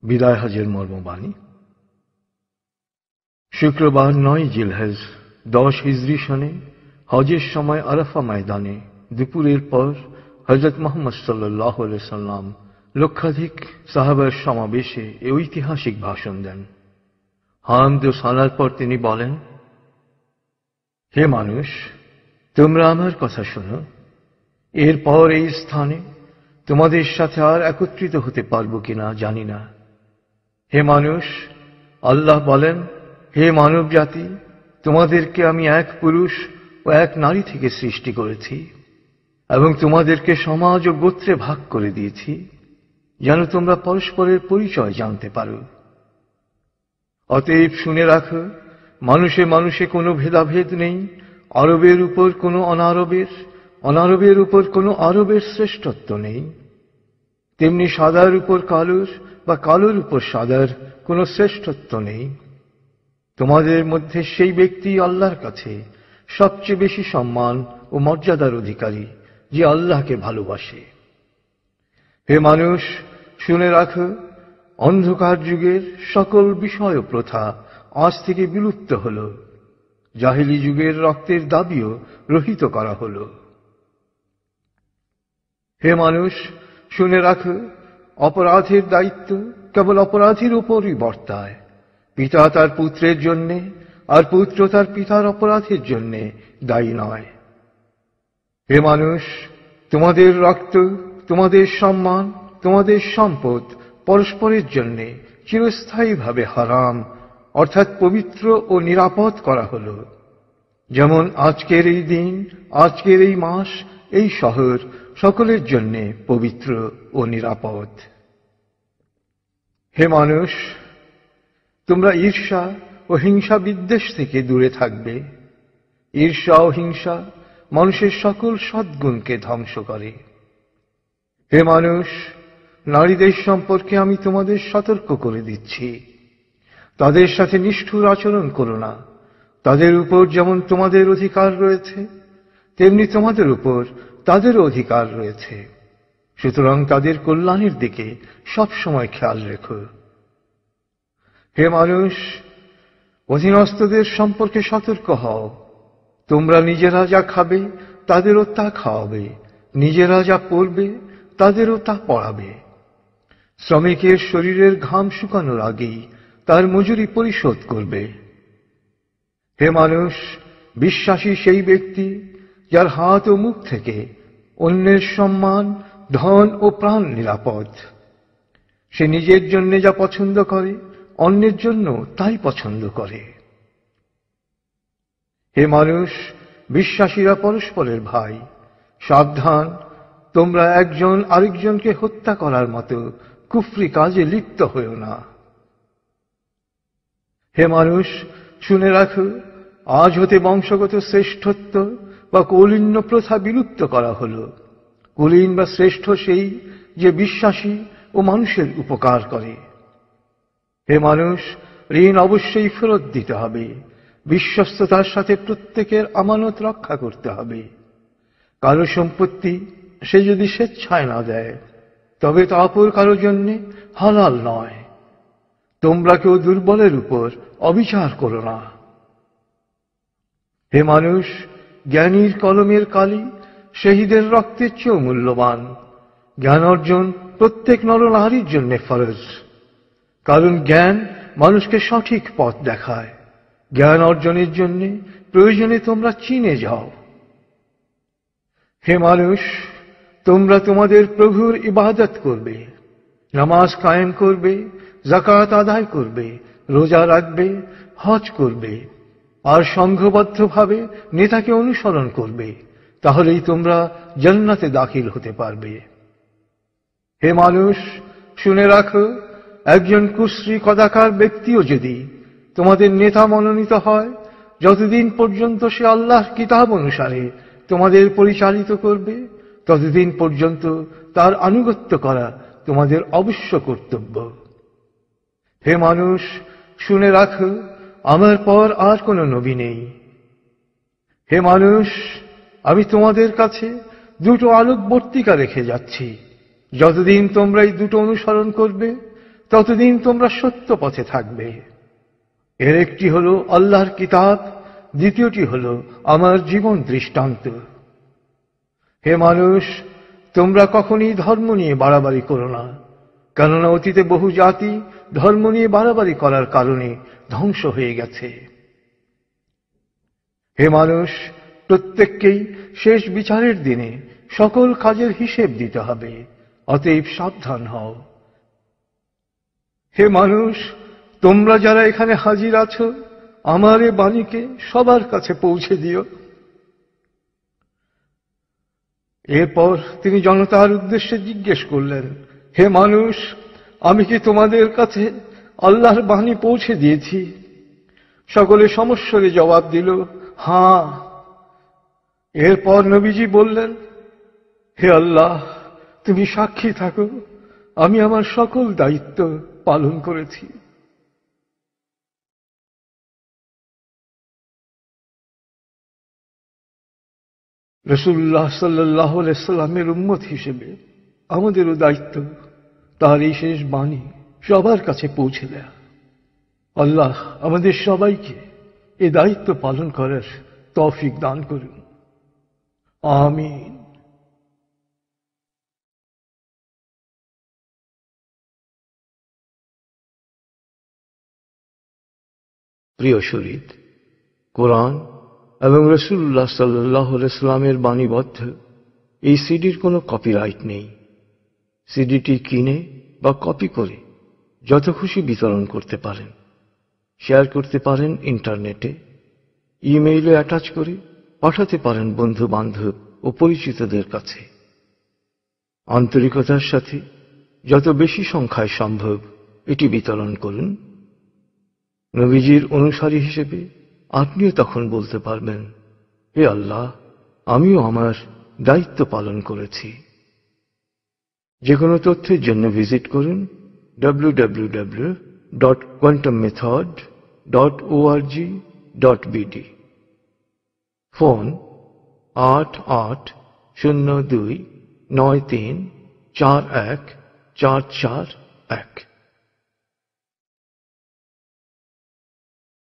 বিদায় হজের মর্মবাণী। শুক্রবার 9 জিলহজ 10 হিজরি সনে হজের সময় আরাফা ময়দানে দুপুরের পর হযরত মুহাম্মদ সাল্লাল্লাহু আলাইহি সাল্লাম লক্ষাধিক সাহাবার সমাবেশে এই ঐতিহাসিক ভাষণ দেন। হামদ ও সালার পর তিনি বলেন, হে মানুষ, তোমরা আমার কথা শোনো। এরপর এই স্থানে তোমাদের সাথে আর একত্রিত হতে পারবো কিনা জানি না। হে মানুষ, আল্লাহ বলেন, হে মানব জাতি, তোমাদেরকে আমি এক পুরুষ ও এক নারী থেকে সৃষ্টি করেছি এবং তোমাদেরকে সমাজ ও গোত্রে ভাগ করে দিয়েছি যেন তোমরা পরস্পরের পরিচয় জানতে পারো। অতএব শুনে রাখো, মানুষে মানুষে কোনো ভেদাভেদ নেই। আরবের উপর কোনো অনারবের, অনারবের উপর কোনো আরবের শ্রেষ্ঠত্ব নেই। তেমনি সাদার উপর কালোর বা কালোর উপর সাদার কোনো শ্রেষ্ঠত্ব নেই। তোমাদের মধ্যে সেই ব্যক্তি আল্লাহর কাছে সবচেয়ে বেশি সম্মান ও মর্যাদার অধিকারী যে আল্লাহকে ভালোবাসে। হে মানুষ, শুনে রাখো, অন্ধকার যুগের সকল বিষয় ও প্রথা আজ থেকে বিলুপ্ত হল। জাহেলি যুগের রক্তের দাবিও রহিত করা হল। হে মানুষ, শুনে রাখো, অপরাধের দায়িত্ব কেবল অপরাধীর উপরই বর্তায়। পিতা তার পুত্রের জন্যে আর পুত্র তার পিতার অপরাধের জন্যে দায়ী নয়। হে মানুষ, তোমাদের রক্ত, তোমাদের সম্মান, তোমাদের সম্পদ পরস্পরের জন্যে চিরস্থায়ীভাবে হারাম অর্থাৎ পবিত্র ও নিরাপদ করা হল। যেমন আজকের এই দিন, আজকের এই মাস, এই শহর সকলের জন্যে পবিত্র ও নিরাপদ। হে মানুষ, তোমরা ঈর্ষা ও হিংসা বিদ্বেষ থেকে দূরে থাকবে। ঈর্ষা ও হিংসা মানুষের সকল সদ্গুণকে ধ্বংস করে। হে মানুষ, নারীদের সম্পর্কে আমি তোমাদের সতর্ক করে দিচ্ছি। তাদের সাথে নিষ্ঠুর আচরণ করো না। তাদের উপর যেমন তোমাদের অধিকার রয়েছে, তেমনি তোমাদের উপর তাদেরও অধিকার রয়েছে। সুতরাং তাদের কল্যাণের দিকে সবসময় খেয়াল রেখো। হে মানুষ, অধীনস্থদের সম্পর্কে সতর্ক হও। তোমরা নিজেরা যা খাবে তাদেরও তা খাওয়াবে, নিজেরা যা পরবে তাদেরও তা পরাবে। শ্রমিকের শরীরের ঘাম শুকানোর আগেই তার মজুরি পরিশোধ করবে। হে মানুষ, বিশ্বাসী সেই ব্যক্তি যার হাত ও মুখ থেকে অন্যের সম্মান, ধন ও প্রাণ নিরাপদ। সে নিজের জন্য যা পছন্দ করে অন্যের জন্য তাই পছন্দ করে। হে মানুষ, বিশ্বাসীরা পরস্পরের ভাই। সাবধান, তোমরা একজন আরেকজনকে হত্যা করার মতো কুফরি কাজে লিপ্ত হও না। হে মানুষ, শুনে রাখো, আজ হতে বংশগত শ্রেষ্ঠত্ব বা কৌলীন্য প্রথা বিলুপ্ত করা হল। কুলীন বা শ্রেষ্ঠ সেই যে বিশ্বাসী ও মানুষের উপকার করে। হে মানুষ, ঋণ অবশ্যই ফেরত দিতে হবে। বিশ্বস্ততার সাথে প্রত্যেকের আমানত রক্ষা করতে হবে। কারো সম্পত্তি সে যদি স্বেচ্ছায় না দেয় তবে তা অপর কারো জন্য হালাল নয়। তোমরা কেউ দুর্বলের উপর অবিচার করো না। হে মানুষ, জ্ঞানীর কলমের কালি শহীদের রক্তের চেয়েও মূল্যবান। জ্ঞান অর্জন প্রত্যেক নরনারীর জন্য ফরজ, কারণ জ্ঞান মানুষকে সঠিক পথ দেখায়। জ্ঞান অর্জনের জন্য প্রয়োজনে তোমরা চীনে যাও। হে মানুষ, তোমরা তোমাদের প্রভুর ইবাদত করবে, নামাজ কায়েম করবে, যাকাত আদায় করবে, রোজা রাখবে, হজ করবে আর সংঘবদ্ধভাবে নেতাকে অনুসরণ করবে। তাহলেই তোমরা জান্নাতে দাখিল হতে পারবে। হে মানুষ, শুনে রাখো, একজন কুশ্রী কদাকার ব্যক্তিও যদি তোমাদের নেতা মনোনীত হয়, যতদিন পর্যন্ত সে আল্লাহর কিতাব অনুসারে তোমাদের পরিচালিত করবে, ততদিন পর্যন্ত তার আনুগত্য করা তোমাদের অবশ্য কর্তব্য। হে মানুষ, শুনে রাখো, আমার পর আর কোনো নবী নেই। হে মানুষ, আমি তোমাদের কাছে দুটো আলোকবর্তিকা রেখে যাচ্ছি। যতদিন তোমরা এই দুটো অনুসরণ করবে, ততদিন তোমরা সত্য পথে থাকবে। এর একটি হল আল্লাহর কিতাব, দ্বিতীয়টি হল আমার জীবন দৃষ্টান্ত। হে মানুষ, তোমরা কখনই ধর্ম নিয়ে বাড়াবাড়ি করো না, কেননা অতীতে বহু জাতি ধর্ম নিয়ে বাড়াবাড়ি করার কারণে ধ্বংস হয়ে গেছে। হে মানুষ, প্রত্যেককেই শেষ বিচারের দিনে সকল কাজের হিসেব দিতে হবে, অতএব সাবধান হও। হে মানুষ, তোমরা যারা এখানে হাজির আছো, আমার এ বাণীকে সবার কাছে পৌঁছে দিও। এরপর তিনি জনতার উদ্দেশ্যে জিজ্ঞেস করলেন, হে মানুষ, আমি কি তোমাদের কাছে আল্লাহর বাণী পৌঁছে দিয়েছি? সকলে সমস্বরে জবাব দিল, হ্যাঁ। এরপর নবীজি বললেন, হে আল্লাহ, তুমি সাক্ষী থাকো, আমি আমার সকল দায়িত্ব পালন করেছি। রাসূলুল্লাহ সাল্লাল্লাহু আলাইহি ওয়াসাল্লামের উম্মত হিসেবে আমাদেরও দায়িত্ব তার এই শেষ বাণী সবার কাছে পৌঁছে দেয়া। আল্লাহ আমাদের সবাইকে এই দায়িত্ব পালন করার তৌফিক দান করুন। আমিন। প্রিয় শরীদ, কোরআন এবং রাসূলুল্লাহ সাল্লাল্লাহু আলাইহি ওয়াসাল্লামের বাণীবদ্ধ এই সিডির কোনো কপিরাইট নেই। সিডিটি কিনে বা কপি করে যত খুশি বিতরণ করতে পারেন, শেয়ার করতে পারেন ইন্টারনেটে, ইমেইলে অ্যাটাচ করে পাঠাতে পারেন বন্ধু বান্ধব ও পরিচিতদের কাছে। আন্তরিকতার সাথে যত বেশি সংখ্যায় সম্ভব এটি বিতরণ করুন। নবীজির অনুসারী হিসেবে আপনিও তখন বলতে পারবেন, হে আল্লাহ, আমিও আমার দায়িত্ব পালন করেছি। যে কোনো তথ্যের জন্য ভিজিট করুন www.quantummethod.org.bd। ফোন 880293414441।